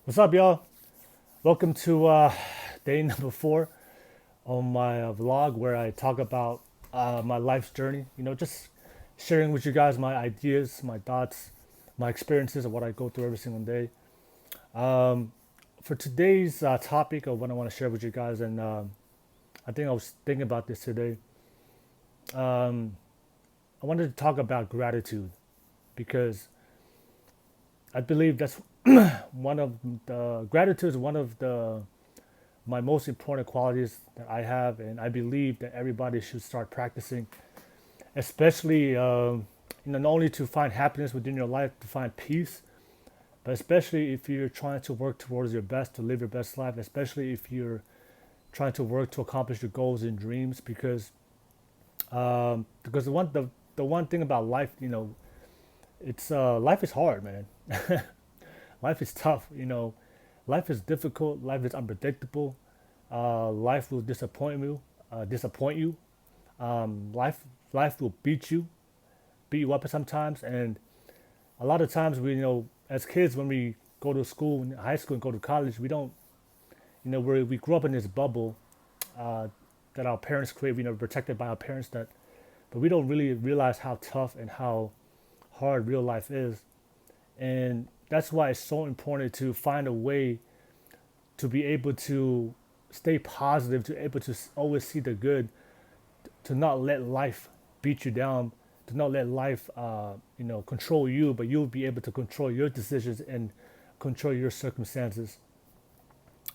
What's up, y'all? Welcome to day number 4 on my vlog where I talk about my life's journey. Just sharing with you guys my ideas, my thoughts, my experiences of what I go through every single day. For today's topic of what I want to share with you guys, and I think I was thinking about this today. I wanted to talk about gratitude because I believe that's one of the gratitude is one of the my most important qualities that I have, and I believe that everybody should start practicing, especially not only to find happiness within your life, to find peace, but especially if you're trying to work towards your best, to live your best life, especially if you're trying to work to accomplish your goals and dreams, because the one thing about life, it's life is hard, man. Life is tough. Life is difficult. Life is unpredictable. Life will disappoint you. Life will beat you up sometimes. And a lot of times as kids, when we go to school, high school, and go to college, we don't, we grew up in this bubble uh, that our parents create. Protected by our parents, but we don't really realize how tough and how hard real life is. And that's why it's so important to find a way to be able to stay positive, to able to always see the good, to not let life beat you down, to not let life, control you, but you'll be able to control your decisions and control your circumstances.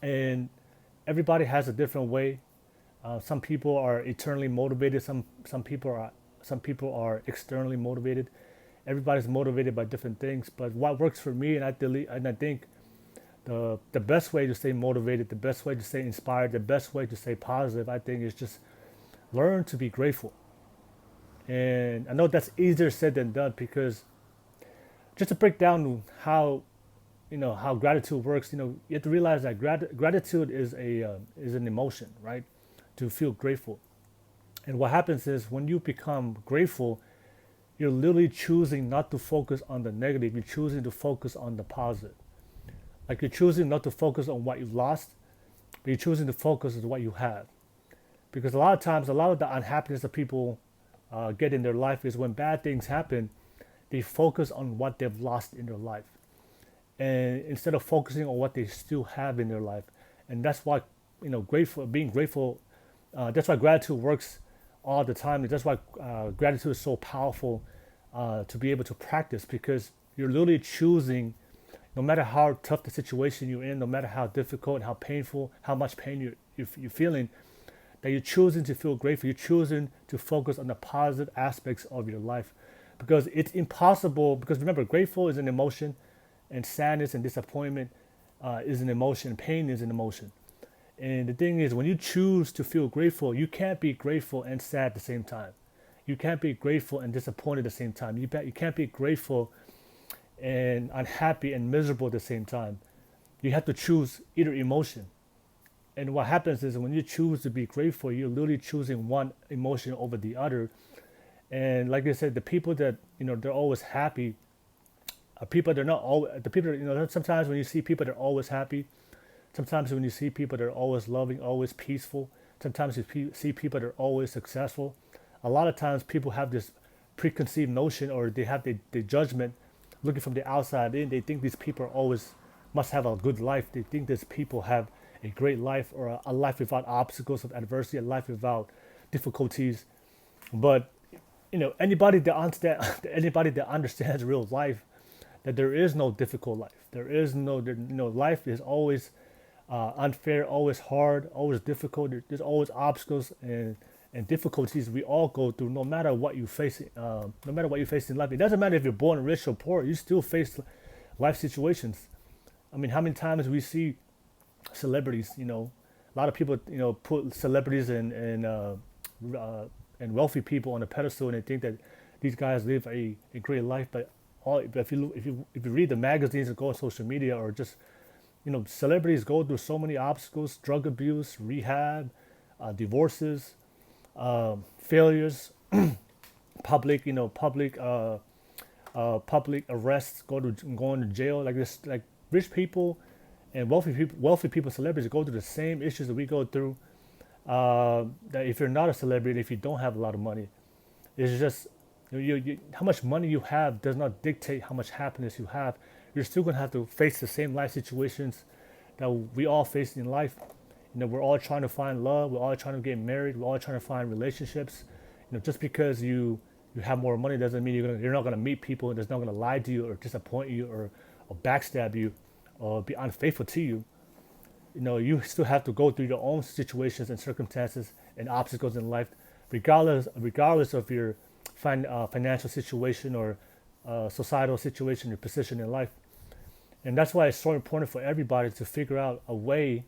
And everybody has a different way. Some people are eternally motivated. Some people are externally motivated. Everybody's motivated by different things. But what works for me, and I think the best way to stay motivated, the best way to stay inspired, the best way to stay positive, I think is just learn to be grateful. And I know that's easier said than done because just to break down how gratitude works, you have to realize that gratitude is an emotion, right? To feel grateful. And what happens is when you become grateful, you're literally choosing not to focus on the negative. You're choosing to focus on the positive. Like you're choosing not to focus on what you've lost, but you're choosing to focus on what you have. Because a lot of times, a lot of the unhappiness that people get in their life is when bad things happen, they focus on what they've lost in their life, and instead of focusing on what they still have in their life. And that's why being grateful. That's why gratitude works all the time. That's why gratitude is so powerful to be able to practice because you're literally choosing, no matter how tough the situation you're in, no matter how difficult, how painful, how much pain you're feeling, that you're choosing to feel grateful. You're choosing to focus on the positive aspects of your life because it's impossible. Because remember, grateful is an emotion, and sadness and disappointment is an emotion. Pain is an emotion. And the thing is, when you choose to feel grateful, you can't be grateful and sad at the same time. You can't be grateful and disappointed at the same time. You can't be grateful and unhappy and miserable at the same time. You have to choose either emotion. And what happens is when you choose to be grateful, you're literally choosing one emotion over the other. And like I said, the people that they're always happy are people that are not all the people sometimes when you see people that are always happy, sometimes when you see people that are always loving, always peaceful, sometimes you see people that are always successful. A lot of times people have this preconceived notion, or they have the judgment looking from the outside in. They think these people are always must have a good life. They think these people have a great life, or a life without obstacles of adversity, a life without difficulties. But anybody that understands real life, that there is no difficult life. There is life is always unfair, always hard, always difficult. There's always obstacles and difficulties we all go through, no matter what you face. No matter what you face in life, it doesn't matter if you're born rich or poor. You still face life situations. I mean, how many times we see celebrities? A lot of people put celebrities and wealthy people on a pedestal, and they think that these guys live a great life. But if you read the magazines or go on social media, or just celebrities go through so many obstacles: drug abuse, rehab, divorces, failures, public arrests, going to jail. Like this, like rich people And wealthy people, celebrities go through the same issues that we go through. That if you're not a celebrity, if you don't have a lot of money, it's just how much money you have does not dictate how much happiness you have. You're still gonna have to face the same life situations that we all face in life. We're all trying to find love. We're all trying to get married. We're all trying to find relationships. Just because you have more money doesn't mean you're not gonna meet people that's not gonna lie to you or disappoint you or backstab you or be unfaithful to you. You still have to go through your own situations and circumstances and obstacles in life, regardless of your financial situation or societal situation, your position in life. And that's why it's so important for everybody to figure out a way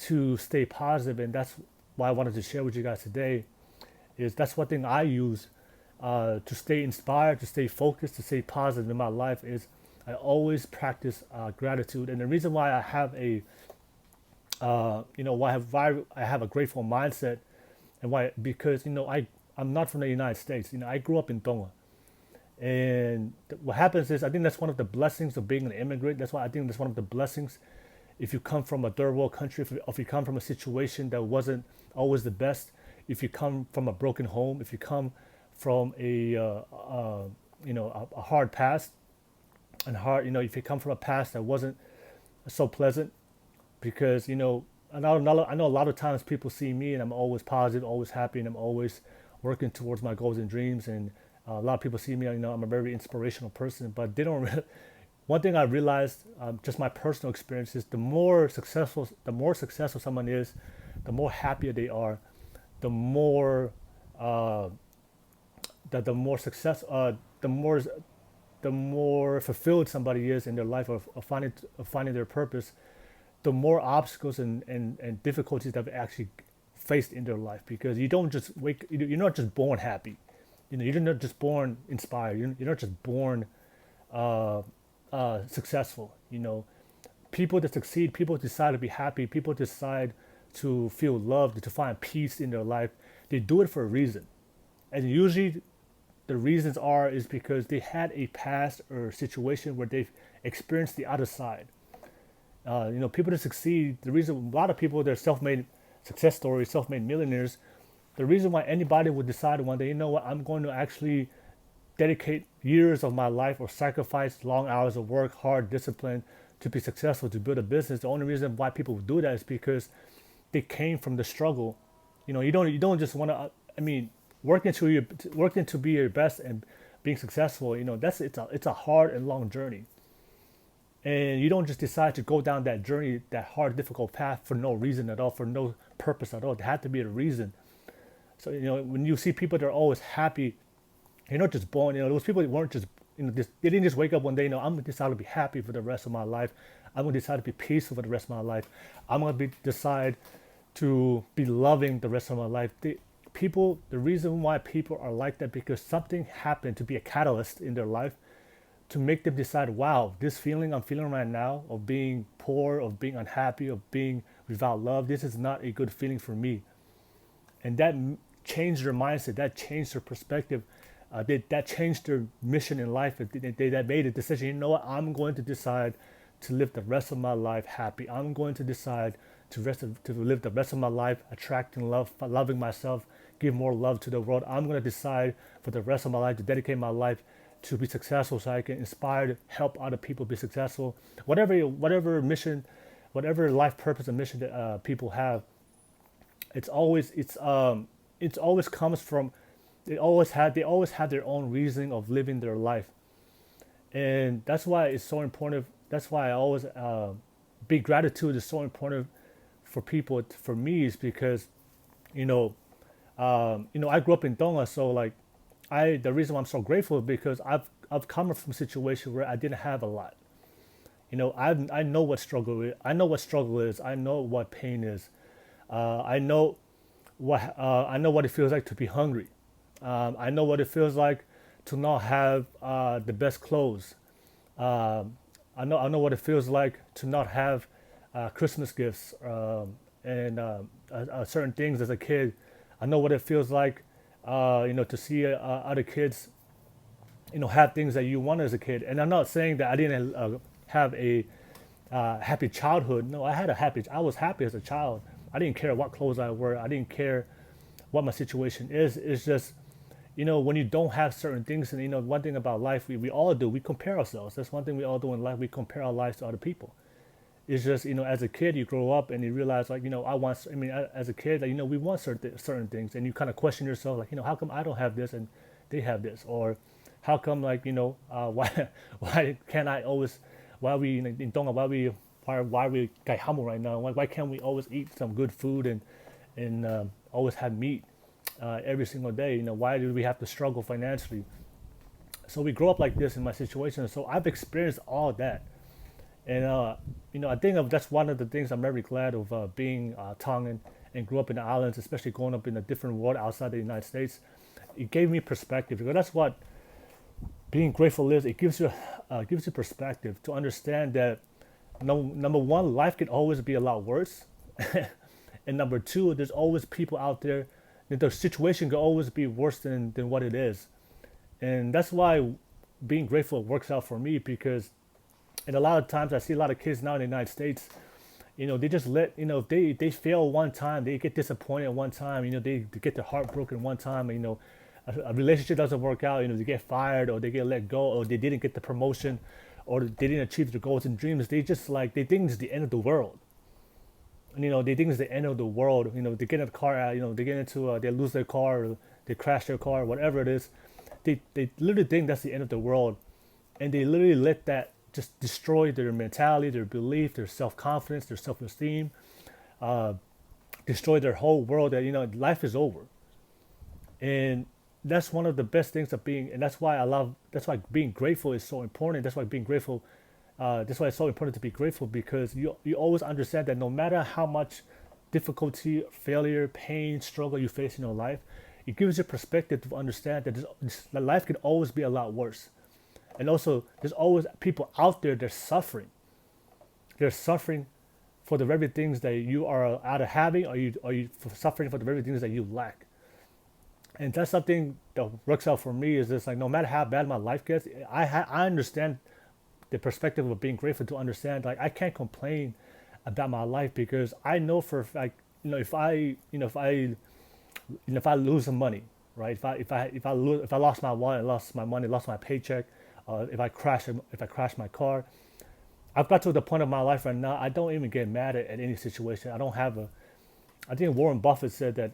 to stay positive. And that's why I wanted to share with you guys today. That's one thing I use to stay inspired, to stay focused, to stay positive in my life. Is I always practice gratitude. And the reason why I have why I have a grateful mindset, and why, because I'm not from the United States. I grew up in Tonga, and what happens is, I think that's one of the blessings of being an immigrant. That's why I think that's one of the blessings. If you come from a third world country, if you come from a situation that wasn't always the best, if you come from a broken home, if you come from a hard past, and if you come from a past that wasn't so pleasant, because I know a lot of times people see me and I'm always positive, always happy, and I'm always working towards my goals and dreams. And a lot of people see me, I'm a very inspirational person, but they don't. One thing I realized, just my personal experience, is the more successful someone is, the more happier they are, the more the more success, the more fulfilled somebody is in their life of finding their purpose, the more obstacles and difficulties that they've actually faced in their life. Because you don't just you're not just born happy. You're not just born inspired. You're not just born successful. People that succeed, people decide to be happy, people decide to feel loved, to find peace in their life. They do it for a reason. And usually the reasons is because they had a past or situation where they've experienced the other side. People that succeed, the reason a lot of people, they're self-made success stories, self-made millionaires, the reason why anybody would decide one day, you know what, I'm going to actually dedicate years of my life or sacrifice long hours of work, hard discipline to be successful, to build a business. The only reason why people do that is because they came from the struggle. You don't just want to, working to be your best and being successful, it's a hard and long journey. And you don't just decide to go down that journey, that hard, difficult path for no reason at all, for no purpose at all. There had to be a reason. So, when you see people that are always happy, you're not just born, those people weren't just, they didn't just wake up one day, I'm going to decide to be happy for the rest of my life. I'm going to decide to be peaceful for the rest of my life. I'm going to decide to be loving the rest of my life. The reason why people are like that, because something happened to be a catalyst in their life to make them decide, wow, this feeling I'm feeling right now of being poor, of being unhappy, of being without love, this is not a good feeling for me. And that changed their mindset, that changed their perspective, that changed their mission in life. That made a decision, I'm going to decide to live the rest of my life happy. I'm going to decide to live the rest of my life attracting love, loving myself, give more love to the world. I'm going to decide for the rest of my life to dedicate my life to be successful, so I can inspire to help other people be successful. Whatever mission, whatever life purpose and mission that people have, they always have their own reasoning of living their life. And that's why it's so important. That's why I always big gratitude is so important for people. For me, is because I grew up in Tonga, so the reason why I'm so grateful is because I've come from a situation where I didn't have a lot. I know what struggle is. I know what struggle is. I know what pain is. I know what it feels like to be hungry. I know what it feels like to not have the best clothes. I know what it feels like to not have Christmas gifts and certain things as a kid. I know what it feels like, to see other kids, have things that you want as a kid. And I'm not saying that I didn't have a happy childhood. No, I was happy as a child. I didn't care what clothes I wear. I didn't care what my situation is. It's just, when you don't have certain things, and one thing about life, we all do, we compare ourselves. That's one thing we all do in life. We compare our lives to other people. It's just, as a kid, you grow up and you realize, like, as a kid, like, we want certain things, and you kind of question yourself, like, how come I don't have this and they have this? Or how come, like, why can't I always, why we kay humble right now? Why can't we always eat some good food and always have meat every single day? Why do we have to struggle financially? So we grow up like this in my situation. So I've experienced all that. And, I think that's one of the things I'm very glad of being Tongan and grew up in the islands, especially growing up in a different world outside the United States. It gave me perspective, because that's what being grateful is. It gives you perspective to understand that, number one, life can always be a lot worse. And number two, there's always people out there that the situation can always be worse than what it is. And that's why being grateful works out for me, because and a lot of times I see a lot of kids now in the United States, they just if they fail one time, they get disappointed one time, they get their heart broken one time, a relationship doesn't work out, they get fired, or they get let go, or they didn't get the promotion, or they didn't achieve their goals and dreams. They just they think it's the end of the world. And, they think it's the end of the world. They get in a car, they get into, they lose their car, or they crash their car, whatever it is. They literally think that's the end of the world. And they literally let that just destroy their mentality, their belief, their self-confidence, their self-esteem, destroy their whole world, that, life is over. And that's one of the best things of being, and that's why being grateful is so important. That's why it's so important to be grateful, because you always understand that no matter how much difficulty, failure, pain, struggle you face in your life, it gives you perspective to understand that that life can always be a lot worse. And also, there's always people out there that are suffering. They're suffering for the very things that you are out of having, or you suffering for the very things that you lack. And that's something that works out for me, is just like, no matter how bad my life gets, I understand the perspective of being grateful, to understand, like, I can't complain about my life, because I know for a fact, if I lose some money, right? If I lost my wallet, lost my money, lost my paycheck, if I crash my car, I've got to the point of my life right now, I don't even get mad at any situation. I think Warren Buffett said that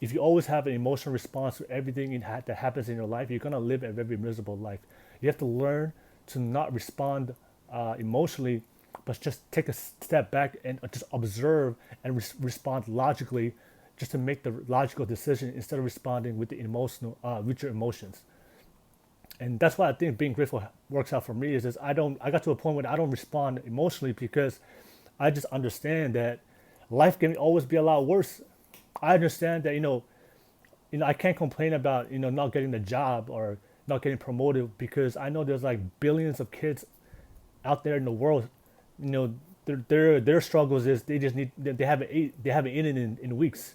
if you always have an emotional response to everything that happens in your life, you're gonna live a very miserable life. You have to learn to not respond emotionally, but just take a step back and just observe and respond logically, just to make the logical decision instead of responding with with your emotions. And that's why I think being grateful works out for me. I got to a point where I don't respond emotionally, because I just understand that life can always be a lot worse. I understand that, I can't complain about, not getting the job or not getting promoted, because I know there's like billions of kids out there in the world. Their struggles is they haven't eaten in weeks.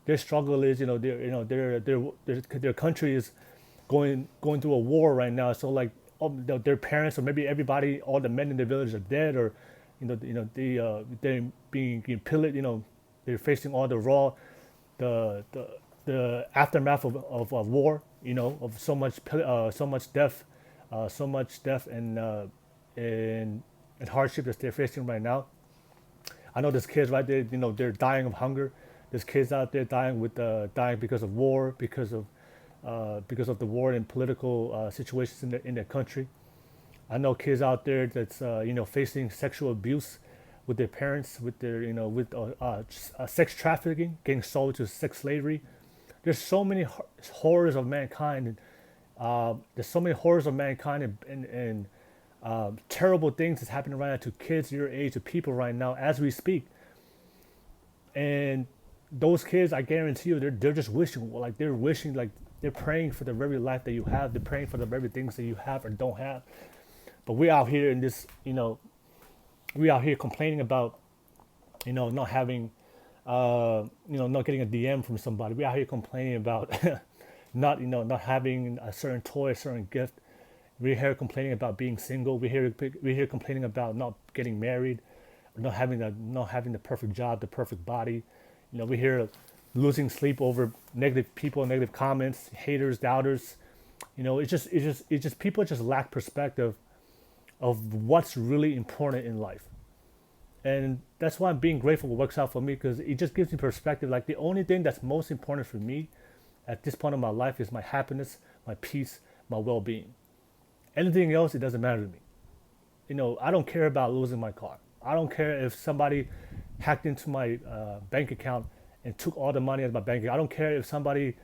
Their struggle is, their country is going through a war right now. So, like, their parents, or maybe everybody, all the men in the village are dead, or they're being pillaged. They're facing all the aftermath of war. Of so much death, and hardship that they're facing right now. I know there's kids right there, they're dying of hunger. There's kids out there dying because of war, because of the war and political situations in their country. I know kids out there that's facing sexual abuse with their parents, with their sex trafficking, getting sold to sex slavery. There's so many horrors of mankind, and terrible things that's happening right now to kids your age, to people right now as we speak. And those kids, I guarantee you, they're just wishing, they're praying for the very life that you have. They're praying for the very things that you have or don't have. But we out here in this, we out here complaining about, not having, not getting a DM from somebody. We out here complaining about not having a certain toy, a certain gift. We hear complaining about being single. We hear complaining about not getting married, not having the perfect job, the perfect body. We hear losing sleep over negative people, negative comments, haters, doubters. It's just people just lack perspective of what's really important in life. And that's why being grateful works out for me, because it just gives me perspective. Like, the only thing that's most important for me at this point of my life is my happiness, my peace, my well-being. Anything else, it doesn't matter to me. I don't care about losing my car. I don't care if somebody hacked into my bank account and took all the money out of my bank account. I don't care if somebody,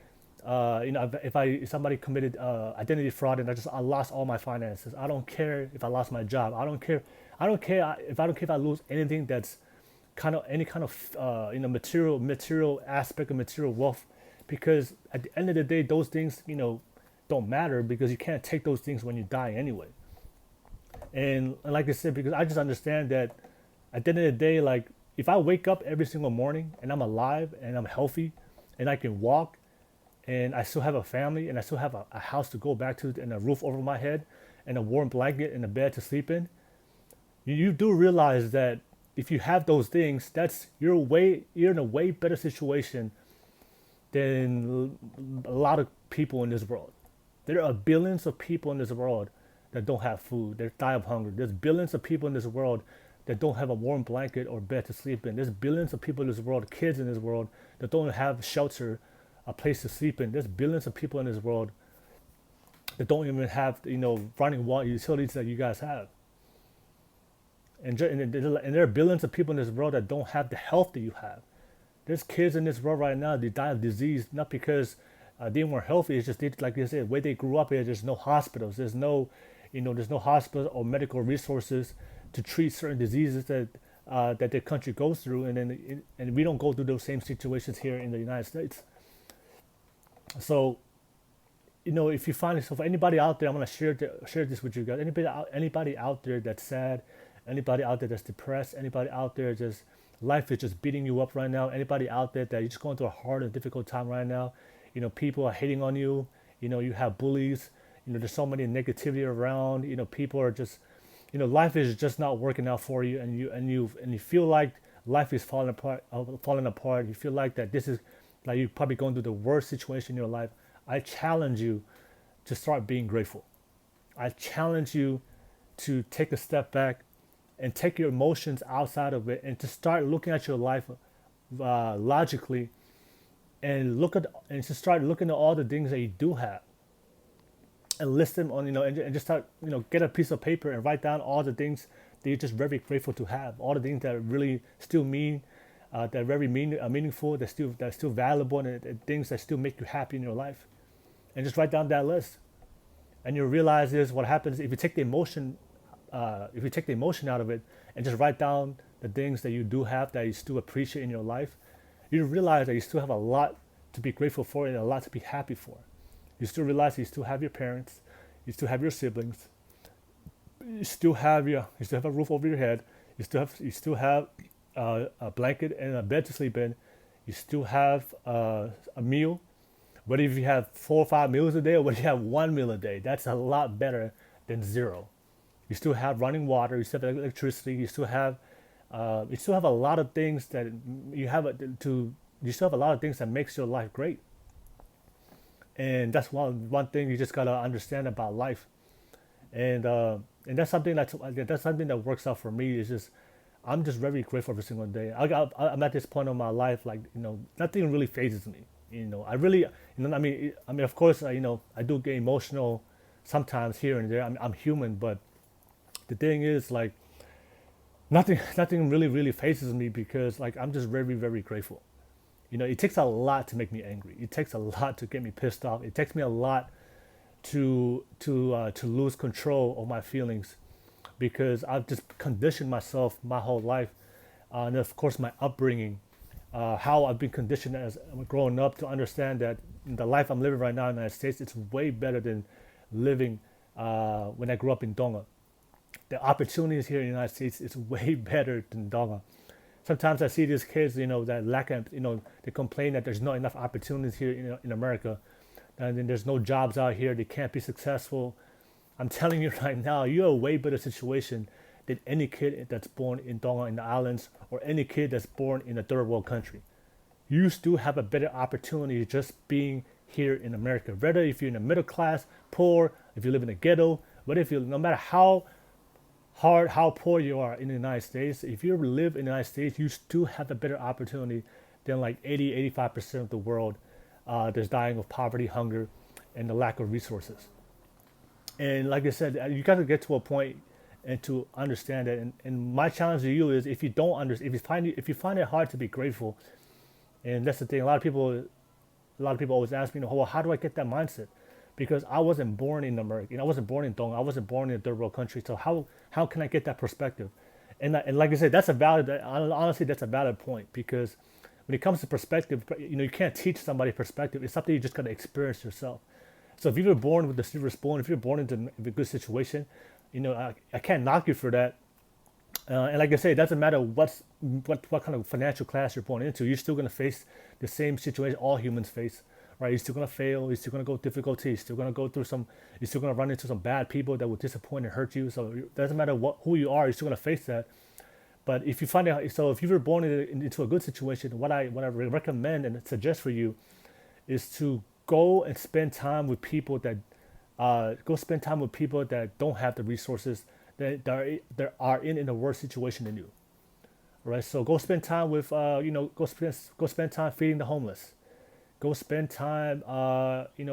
if somebody committed identity fraud and I lost all my finances. I don't care if I lost my job. I don't care. I don't care if I lose anything that's any kind of material aspect of material wealth, because at the end of the day, those things don't matter, because you can't take those things when you die anyway. And like I said, because I just understand that at the end of the day, like, if I wake up every single morning and I'm alive and I'm healthy and I can walk and I still have a family and I still have a house to go back to and a roof over my head and a warm blanket and a bed to sleep in, you do realize that if you have those things, you're in a way better situation than a lot of people in this world. There are billions of people in this world that don't have food. They die of hunger. There's billions of people in this world that don't have a warm blanket or bed to sleep in. There's billions of people in this world, kids in this world, that don't have shelter, a place to sleep in. There's billions of people in this world that don't even have, running water utilities that you guys have. And there are billions of people in this world that don't have the health that you have. There's kids in this world right now, they die of disease, not because they weren't healthy. It's just, like I said, where they grew up here, there's no hospitals. There's no hospitals or medical resources to treat certain diseases that the country goes through, and we don't go through those same situations here in the United States. So, if you find yourself, anybody out there, I'm gonna share this with you guys. Anybody out there that's sad, anybody out there that's depressed, anybody out there just life is just beating you up right now. Anybody out there that you're just going through a hard and difficult time right now. People are hating on you. You have bullies. There's so many negativity around. People are just, life is just not working out for you, and you feel like life is falling apart. You feel like that this is like you're probably going through the worst situation in your life. I challenge you to start being grateful. I challenge you to take a step back and take your emotions outside of it, and to start looking at your life logically, and to start looking at all the things that you do have, and list them on, and just start, get a piece of paper and write down all the things that you're just very grateful to have, all the things that really still that are very meaningful, that's still valuable, and things that still make you happy in your life, and just write down that list. And you realize is what happens if you take the emotion out of it and just write down the things that you do have that you still appreciate in your life. You realize that you still have a lot to be grateful for and a lot to be happy for. You still realize that you still have your parents, you still have your siblings, you still have a roof over your head, you still have a blanket and a bed to sleep in, you still have a meal. Whether if you have 4 or 5 meals a day or whether you have 1 meal a day, that's a lot better than zero. You still have running water, you still have electricity, you still have a lot of things that you still have a lot of things that makes your life great. And that's one thing you just gotta understand about life. And that's something that works out for me. Is just I'm just very grateful every single day. I'm at this point in my life, like, nothing really phases me. I really, I mean, of course, I do get emotional sometimes here and there. I'm human, but the thing is, like, nothing really phases me, because, like, I'm just very, very grateful. It takes a lot to make me angry. It takes a lot to get me pissed off. It takes me a lot to lose control of my feelings, because I've just conditioned myself my whole life, and of course my upbringing, how I've been conditioned as growing up to understand that the life I'm living right now in the United States, it's way better than living when I grew up in Tonga. The opportunities here in the United States is way better than Tonga. Sometimes I see these kids, that lack of, they complain that there's not enough opportunities here in America, and then there's no jobs out here. They can't be successful. I'm telling you right now, you're a way better situation than any kid that's born in Tonga in the islands or any kid that's born in a third world country. You still have a better opportunity just being here in America. Whether if you're in the middle class, poor, if you live in a ghetto, whether if you, no matter how poor you are in the United States, if you live in the United States, you still have a better opportunity than like 85% of the world that's dying of poverty, hunger, and the lack of resources. And like I said, you got to get to a point and to understand that. And my challenge to you is, if you don't understand, if you find it hard to be grateful, and that's the thing, a lot of people always ask me, well, how do I get that mindset? Because I wasn't born in America. I wasn't born in Tonga. I wasn't born in a third world country. So how can I get that perspective? And like I said, honestly, that's a valid point, because when it comes to perspective, you can't teach somebody perspective. It's something you just got to experience yourself. So if you were born with a silver spoon, if you're born into a good situation, I can't knock you for that. And like I say, it doesn't matter what kind of financial class you're born into. You're still going to face the same situation all humans face, right? You're still going to fail. You're still going to go difficulty. You're still going to go through you're still going to run into some bad people that will disappoint and hurt you. So it doesn't matter who you are, you're still going to face that. But if you find out, so if you were born into a good situation, what I recommend and suggest for you is to go and spend time with people that don't have the resources, that are in a worse situation than you, right? So go spend time with go spend time feeding the homeless. Go spend time in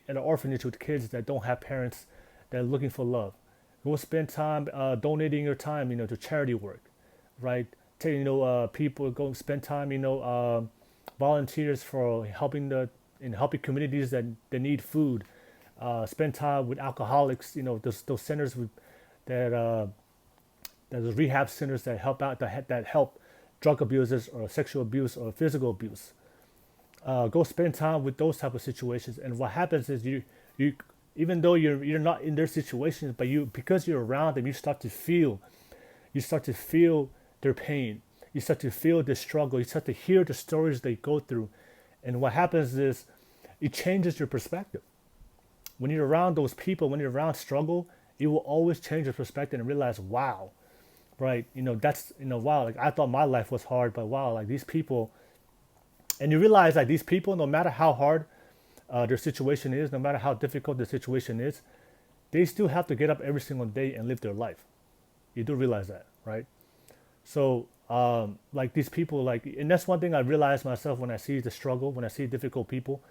an orphanage with kids that don't have parents that are looking for love. Go spend time donating your time to charity work, right? People go spend time volunteers for helping communities that need food. Spend time with alcoholics, those centers that there's rehab centers that help drug abusers or sexual abuse or physical abuse. Go spend time with those type of situations. And what happens is you even though you're not in their situations, but because you're around them, you start to feel their pain. You start to feel the struggle. You start to hear the stories they go through. And what happens is it changes your perspective. When you're around those people, when you're around struggle, it will always change your perspective and realize, wow, right? Wow, like I thought my life was hard, but wow, like these people, and you realize like these people, no matter how hard their situation is, no matter how difficult the situation is, they still have to get up every single day and live their life. You do realize that, right? So like these people, and that's one thing I realize myself when I see the struggle, when I see difficult people,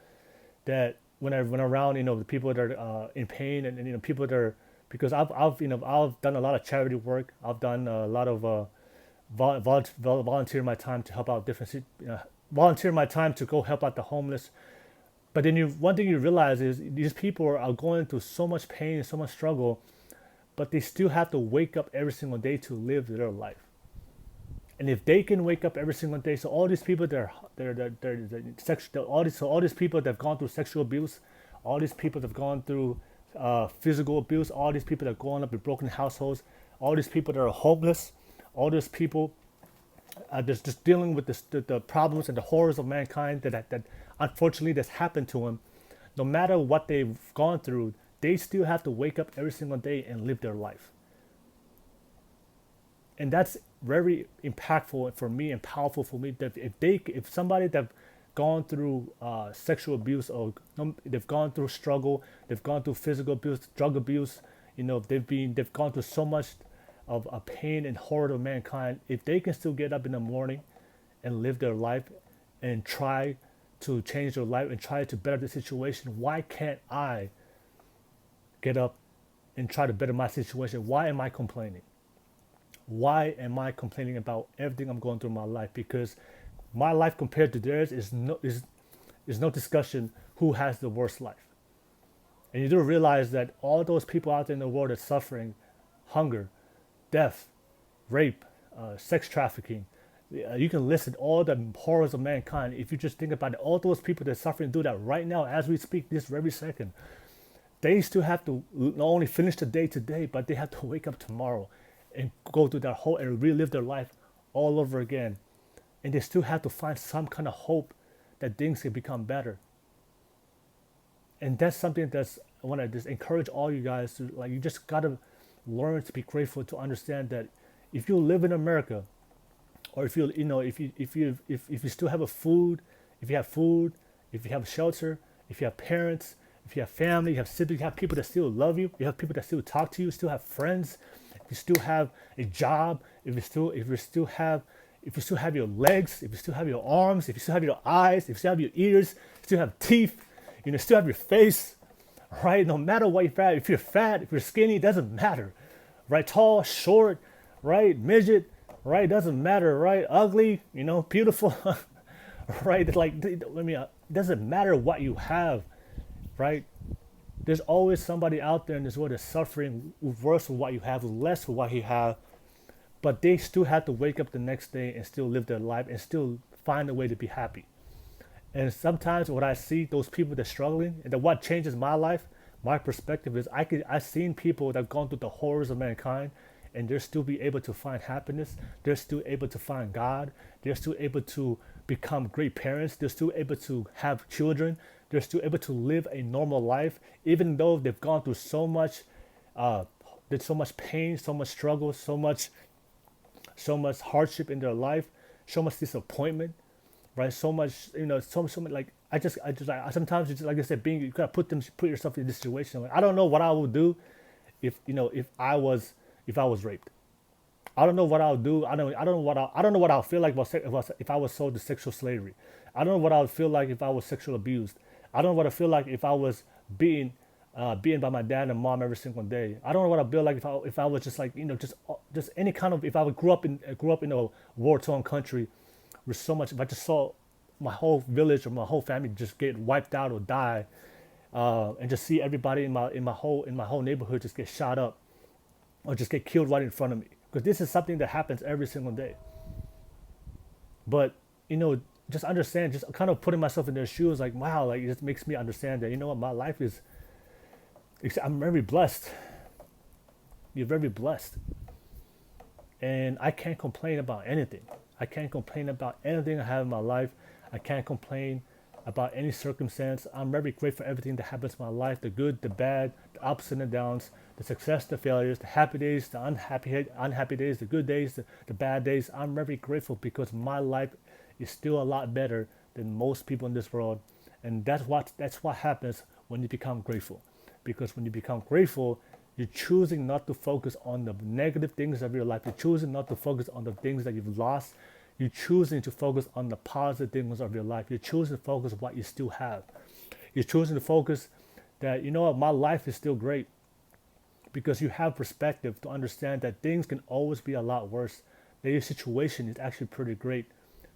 that when I run around, the people that are in pain, and people that are, because I've done a lot of charity work. I've done a lot of volunteer my time to help out volunteer my time to go help out the homeless. But then one thing you realize is these people are going through so much pain and so much struggle, but they still have to wake up every single day to live their life. And if they can wake up every single day, so all these people all these people that have gone through sexual abuse, all these people that have gone through physical abuse, all these people that are growing up in broken households, all these people that are homeless, all these people just dealing with the problems and the horrors of mankind that unfortunately that's happened to them. No matter what they've gone through, they still have to wake up every single day and live their life. And that's very impactful for me and powerful for me, that if somebody that gone through sexual abuse, or they've gone through struggle, they've gone through physical abuse, drug abuse, they've gone through so much of a pain and horror of mankind, if they can still get up in the morning and live their life and try to change their life and try to better the situation, why can't I get up and try to better my situation? Why am I complaining? Why am I complaining about everything I'm going through in my life? Because my life compared to theirs is no discussion who has the worst life. And you do realize that all those people out there in the world are suffering hunger, death, rape, sex trafficking. You can list all the horrors of mankind. If you just think about it, all those people that are suffering do that right now as we speak, this very second. They still have to not only finish the day today, but they have to wake up tomorrow and go through that whole and relive their life all over again. And they still have to find some kind of hope that things can become better. And that's something that's want to just encourage all you guys to, like, you just gotta learn to be grateful, to understand that if you live in America, or if you still have a food, if you have food, if you have shelter, if you have parents, if you have family, you have siblings, you have people that still love you, you have people that still talk to you, still have friends, if you still have a job, if you still have your legs, if you still have your arms, if you still have your eyes, if you still have your ears, still have teeth, still have your face, right? No matter what you're fat, if you're skinny, it doesn't matter, right? Tall, short, right? Midget, right? Doesn't matter, right? Ugly, beautiful, right? Like, it doesn't matter what you have, right? There's always somebody out there in this world that's suffering worse for what you have, less for what you have, but they still have to wake up the next day and still live their life and still find a way to be happy. And sometimes when I see those people that are struggling, and that what changes my life, my perspective is I've seen people that have gone through the horrors of mankind, and they're still be able to find happiness. They're still able to find God. They're still able to become great parents. They're still able to have children. They're still able to live a normal life, even though they've gone through so much, there's so much pain, so much struggle, so much hardship in their life, so much disappointment, right? So much, so much. Like sometimes it's like I said, you gotta put yourself in this situation. Like, I don't know what I would do if I was raped. I don't know what I'll do. I don't know what I'll feel like if I was sold to sexual slavery. I don't know what I would feel like if I was sexually abused. I don't know what I feel like if I was beaten by my dad and mom every single day. I don't know what I'd feel like if I was just like just any kind of, if I grew up in a war-torn country with so much. If I just saw my whole village or my whole family just get wiped out or die, and just see everybody in my whole neighborhood just get shot up or just get killed right in front of me, because this is something that happens every single day. But just understand, just kind of putting myself in their shoes, like, wow, like, it just makes me understand that, what, my life is, I'm very blessed. You're very blessed. And I can't complain about anything. I can't complain about anything I have in my life. I can't complain about any circumstance. I'm very grateful for everything that happens in my life, the good, the bad, the ups and the downs, the success, the failures, the happy days, the unhappy days, the good days, the bad days. I'm very grateful because my life is still a lot better than most people in this world. And that's what happens when you become grateful. Because when you become grateful, you're choosing not to focus on the negative things of your life. You're choosing not to focus on the things that you've lost. You're choosing to focus on the positive things of your life. You're choosing to focus on what you still have. You're choosing to focus that, what, my life is still great. Because you have perspective to understand that things can always be a lot worse. That your situation is actually pretty great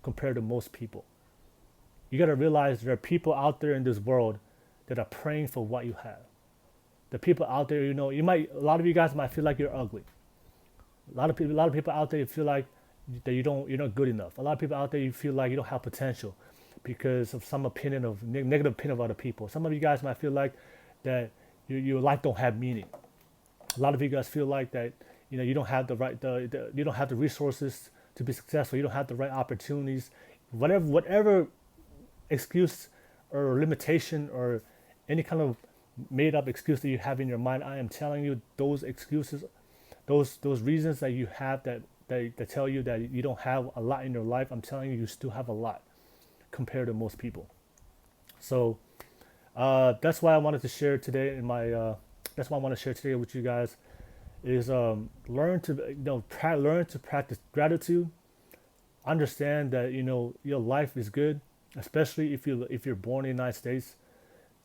compared to most people. You got to realize there are people out there in this world that are praying for what you have. The people out there, a lot of you guys might feel like you're ugly. A lot of people out there feel like that you're not good enough. A lot of people out there, you feel like you don't have potential because of some negative opinion of other people. Some of you guys might feel like that your life don't have meaning. A lot of you guys feel like that you don't have you don't have the resources to be successful. You don't have the right opportunities. Whatever excuse or limitation or any kind of made up excuse that you have in your mind, I am telling you, those excuses, those reasons that you have that tell you that you don't have a lot in your life, I'm telling you, you still have a lot compared to most people. So that's why I wanted to share today that's why I want to share today with you guys is learn to practice gratitude. Understand that your life is good, especially if you're born in the United States.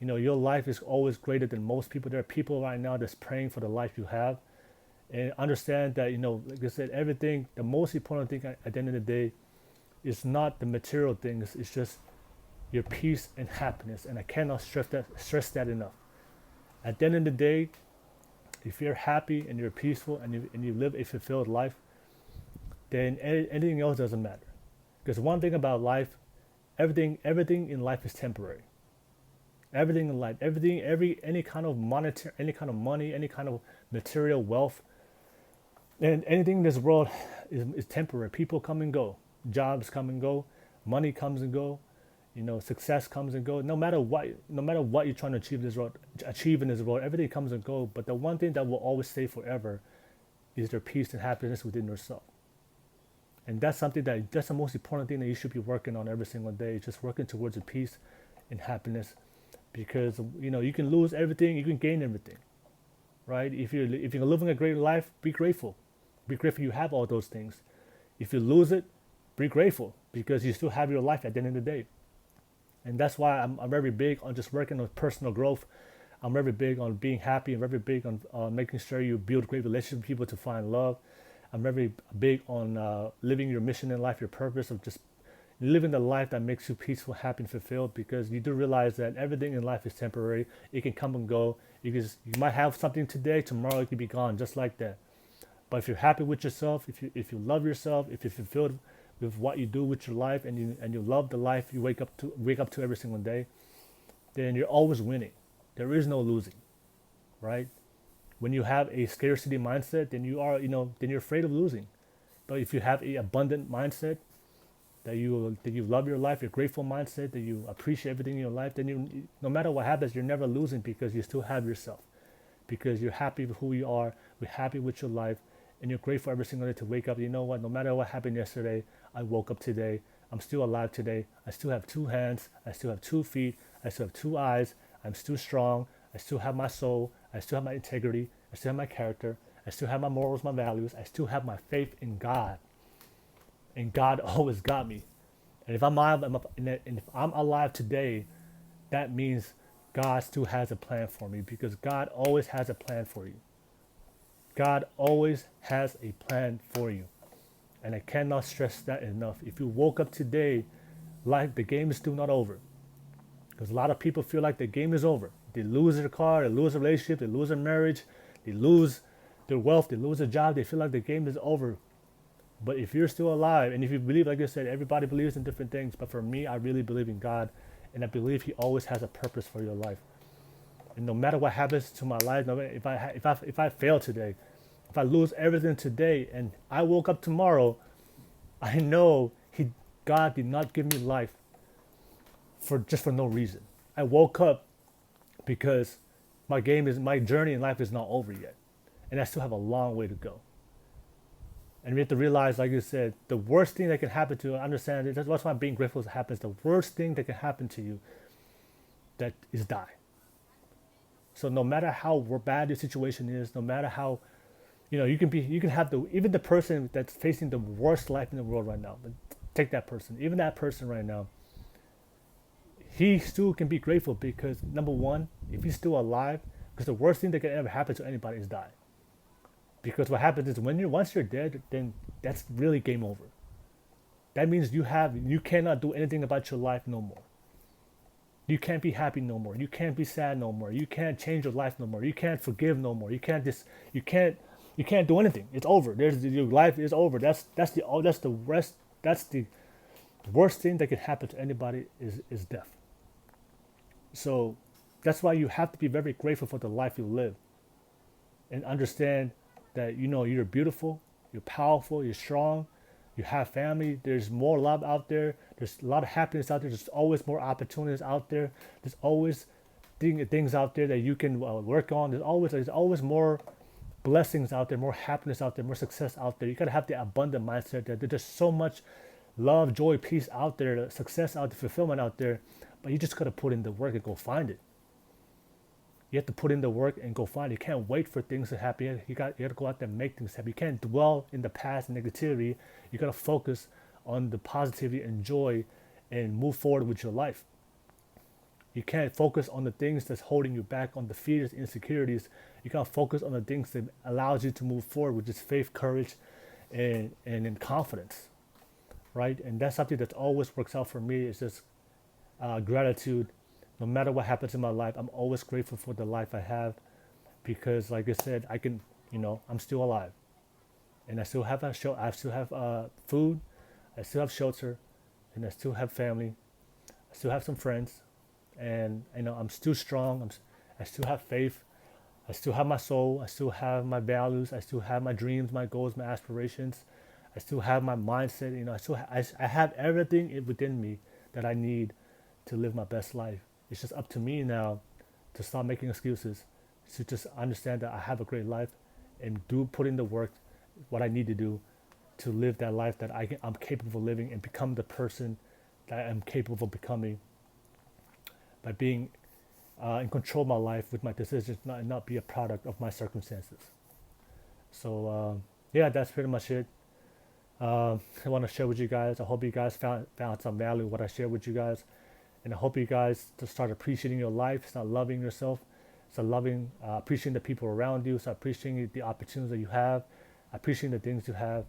Your life is always greater than most people. There are people right now that's praying for the life you have. And understand that, like I said, everything, the most important thing at the end of the day is not the material things. It's just your peace and happiness. And I cannot stress that enough. At the end of the day, if you're happy and you're peaceful and you live a fulfilled life, then anything else doesn't matter. Because one thing about life, everything in life is temporary. Everything in life, any kind of monetary, any kind of money, any kind of material wealth, and anything in this world is temporary. People come and go, jobs come and go, money comes and go, Success comes and goes. No matter what you're trying to achieve in this world, everything comes and goes. But the one thing that will always stay forever is their peace and happiness within yourself. And that's the most important thing that you should be working on every single day. Just working towards your peace and happiness, because you can lose everything, you can gain everything, right? If you're living a great life, be grateful. Be grateful you have all those things. If you lose it, be grateful because you still have your life at the end of the day. And that's why I'm very big on just working on personal growth. I'm very big on being happy. I'm very big on making sure you build great relationships with people to find love. I'm very big on living your mission in life, your purpose of just living the life that makes you peaceful, happy, and fulfilled, because you do realize that everything in life is temporary. It can come and go. You might have something today, tomorrow it can be gone just like that. But if you're happy with yourself, if you love yourself, if you're fulfilled with what you do with your life, and you love the life you wake up to every single day, then you're always winning. There is no losing, right? When you have a scarcity mindset, then you're afraid of losing. But if you have a abundant mindset, that you love your life, your grateful mindset, that you appreciate everything in your life, then no matter what happens, you're never losing because you still have yourself. Because you're happy with who you are, you're happy with your life, and you're grateful every single day to wake up. You know what? No matter what happened yesterday, I woke up today. I'm still alive today. I still have two hands. I still have 2 feet. I still have 2 eyes. I'm still strong. I still have my soul. I still have my integrity. I still have my character. I still have my morals, my values. I still have my faith in God. And God always got me. And if I'm alive today, that means God still has a plan for me, because God always has a plan for you. God always has a plan for you. And I cannot stress that enough. If you woke up today, the game is still not over. Because a lot of people feel like the game is over. They lose their car, they lose a relationship, they lose their marriage, they lose their wealth, they lose a job, they feel like the game is over. But if you're still alive, and if you believe, like I said, everybody believes in different things. But for me, I really believe in God. And I believe He always has a purpose for your life. And no matter what happens to my life, no matter if I fail today, if I lose everything today, and I woke up tomorrow, I know God did not give me life for no reason. I woke up because my journey in life is not over yet, and I still have a long way to go. And we have to realize, like you said, the worst thing that can happen to you, understand it. That's why being grateful happens. The worst thing that can happen to you that is die. So no matter how bad your situation is, no matter how, you can have even the person that's facing the worst life in the world right now, but take that person, even that person right now, he still can be grateful because, number one, if he's still alive, because the worst thing that can ever happen to anybody is die. Because what happens is once you're dead, then that's really game over. That means you cannot do anything about your life no more. You can't be happy no more. You can't be sad no more. You can't change your life no more. You can't forgive no more. You can't do anything. It's over. Your life is over. That's the worst thing that can happen to anybody is death. So that's why you have to be very grateful for the life you live, and understand that you're beautiful, you're powerful, you're strong, you have family. There's more love out there. There's a lot of happiness out there. There's always more opportunities out there. There's always things out there that you can work on. There's always more blessings out there, more happiness out there, more success out there. You gotta have the abundant mindset that there's just so much love, joy, peace out there, success out there, fulfillment out there. But you just gotta put in the work and go find it. You have to put in the work and go find it. You can't wait for things to happen. You got to go out there and make things happen. You can't dwell in the past and negativity. You got to focus on the positivity and joy and move forward with your life. You can't focus on the things that's holding you back, on the fears, insecurities. You got to focus on the things that allows you to move forward, which is faith, courage, and in confidence, right? And that's something that always works out for me. It's just gratitude. No matter what happens in my life, I'm always grateful for the life I have, because, like I said, I'm still alive, and I still have food, I still have shelter, and I still have family, I still have some friends, and I'm still strong. I still have faith. I still have my soul. I still have my values. I still have my dreams, my goals, my aspirations. I still have my mindset. I have everything within me that I need to live my best life. It's just up to me now to stop making excuses, to just understand that I have a great life and put in the work, what I need to do to live that life that I'm capable of living and become the person that I'm capable of becoming by being in control of my life with my decisions, not be a product of my circumstances. So yeah, that's pretty much it. I want to share with you guys. I hope you guys found some value in what I shared with you guys, and I hope you guys to start appreciating your life, start loving yourself, start loving, appreciating the people around you, start appreciating the opportunities that you have, appreciating the things you have.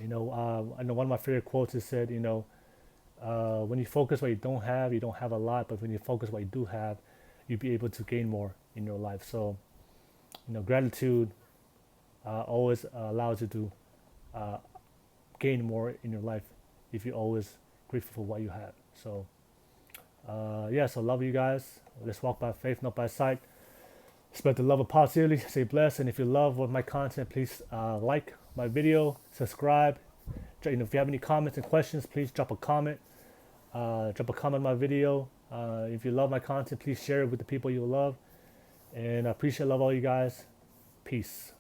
I know one of my favorite quotes is said, when you focus what you don't have a lot, but when you focus what you do have, you'll be able to gain more in your life. So, gratitude always allows you to gain more in your life if you're always grateful for what you have. So, yeah, so love you guys. Let's walk by faith, not by sight. Spread the love of positivity. Stay blessed. And if you love what my content, please like my video, subscribe. If you have any comments and questions, please drop a comment. Drop a comment on my video. If you love my content, please share it with the people you love. And I appreciate, love all you guys. Peace.